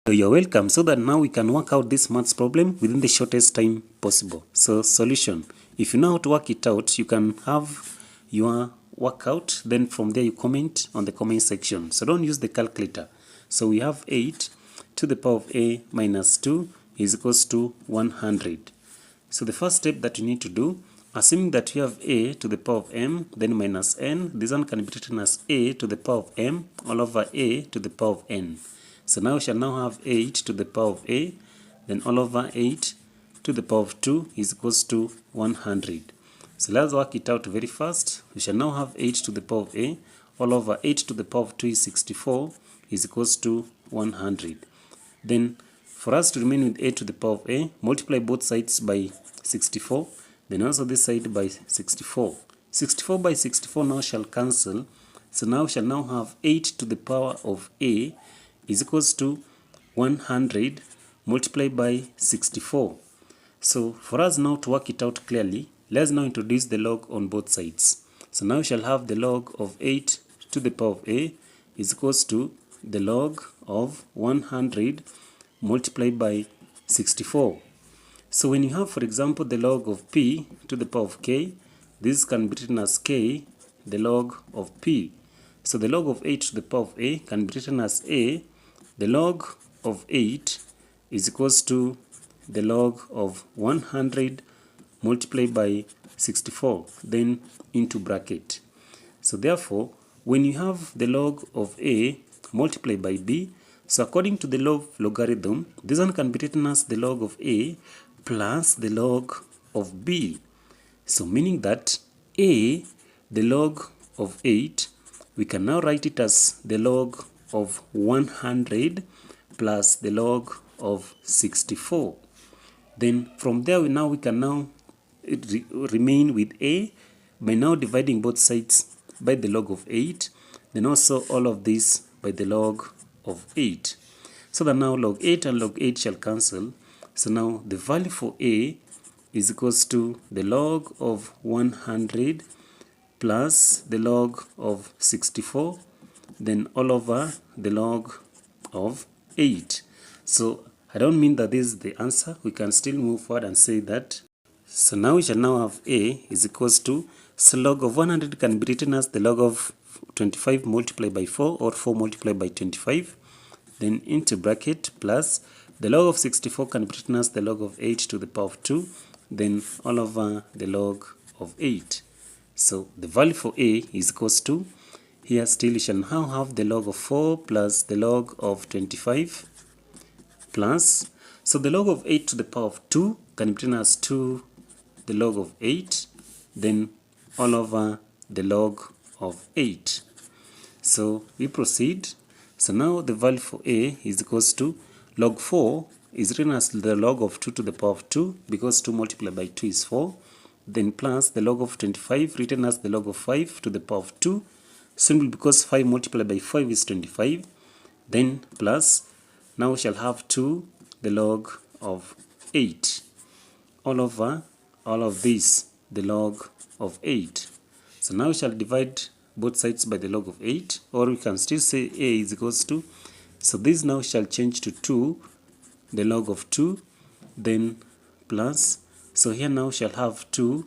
You're welcome. So that now we can work out this maths problem within the shortest time possible. So solution, if you know how to work it out, you can have your workout, then from there you comment on the comment section. So don't use the calculator. So we have 8 to the power of a minus 2 is equals to 100. So the first step that you need to do, assuming that you have a to the power of m, then minus n, this one can be written as a to the power of m all over a to the power of n. So now we shall now have 8 to the power of a, then all over 8 to the power of 2 is equals to 100. So let's work it out very fast. We shall now have 8 to the power of a, all over 8 to the power of 2 is 64, is equals to 100. Then for us to remain with a to the power of a, multiply both sides by 64, then also this side by 64. 64 by 64 now shall cancel. So now we shall now have 8 to the power of a is equals to 100 multiplied by 64. So for us now to work it out clearly, let's now introduce the log on both sides. So now we shall have the log of 8 to the power of a is equals to the log of 100 multiplied by 64. So when you have, for example, the log of p to the power of k, this can be written as k, the log of p. So the log of 8 to the power of a can be written as a, the log of 8 is equals to the log of 100 multiplied by 64, then into bracket. So therefore, when you have the log of a multiplied by b, so according to the law of logarithm, this one can be written as the log of a plus the log of b. So meaning that a, the log of 8, we can now write it as the log of 100 plus the log of 64. Then from there we can now remain with a by now dividing both sides by the log of 8, then also all of this by the log of 8. So that now log 8 and log 8 shall cancel. So now the value for a is equals to the log of 100 plus the log of 64, then all over the log of 8. So I don't mean that this is the answer. We can still move forward and say that. So now we shall now have a is equals to, so log of 100 can be written as the log of 25 multiplied by 4 or 4 multiplied by 25, then into bracket plus the log of 64 can be written as the log of 8 to the power of 2, then all over the log of 8. So the value for a is equals to, here still you shall now have the log of 4 plus the log of 25 plus, so the log of 8 to the power of 2 can be written as 2 the log of 8, then all over the log of 8. So we proceed. So now the value for a is equals to log 4 is written as the log of 2 to the power of 2 because 2 multiplied by 2 is 4, then plus the log of 25 written as the log of 5 to the power of 2 simply because 5 multiplied by 5 is 25, then plus now we shall have 2 the log of 8 all over all of this the log of 8. So now we shall divide both sides by the log of 8, or we can still say a is equals to, so this now shall change to 2 the log of 2, then plus, so here now shall have 2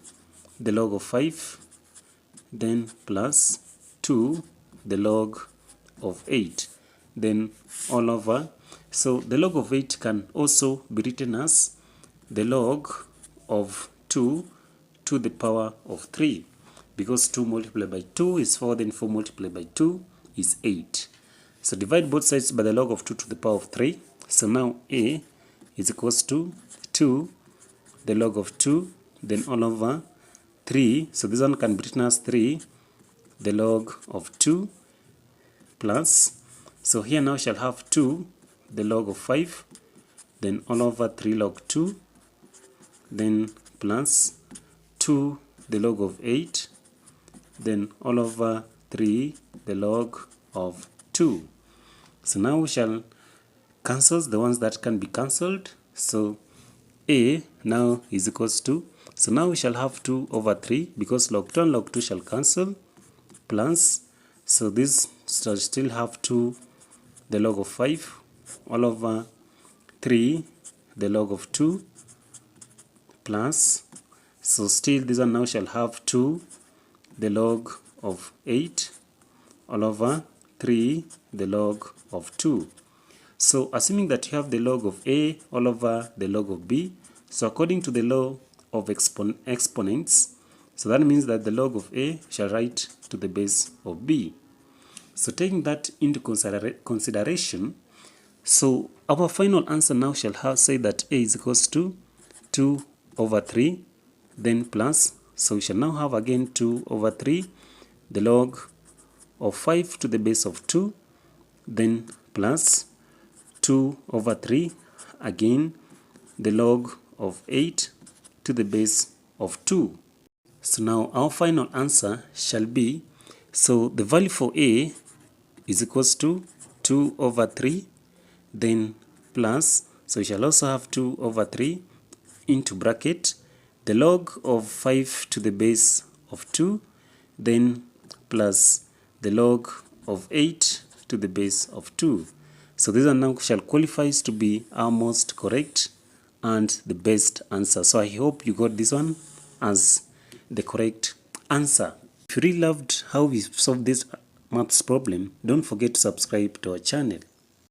the log of 5, then plus 2 the log of 8, then all over. So the log of 8 can also be written as the log of 2 to the power of 3 because 2 multiplied by 2 is 4, then 4 multiplied by 2 is 8. So divide both sides by the log of 2 to the power of 3. So now a is equals to 2 the log of 2, then all over 3. So this one can be written as 3 the log of 2 plus, so here now shall have 2 the log of 5, then all over 3 log 2, then plus 2 the log of 8, then all over 3 the log of 2. So now we shall cancel the ones that can be cancelled. So a now is equals to, so now we shall have 2 over 3 because log 2 and log 2 shall cancel plus, so this shall still have 2 the log of 5 all over 3 the log of 2 plus, so still this one now shall have 2 the log of 8 all over 3 the log of 2. So assuming that you have the log of A all over the log of B, so according to the law of exponents, so that means that the log of A shall write to the base of B. So taking that into consideration, so our final answer now shall have say that A is equals to 2 over 3, then plus, so we shall now have again 2 over 3, the log of 5 to the base of 2, then plus 2 over 3, again the log of 8 to the base of 2. So now our final answer shall be, so the value for A is equals to 2 over 3, then plus, so we shall also have 2 over 3 into bracket, the log of 5 to the base of 2, then plus the log of 8 to the base of 2. So this one now shall qualifies to be our most correct and the best answer. So I hope you got this one as the correct answer. If you really loved how we solved this maths problem, don't forget to subscribe to our channel.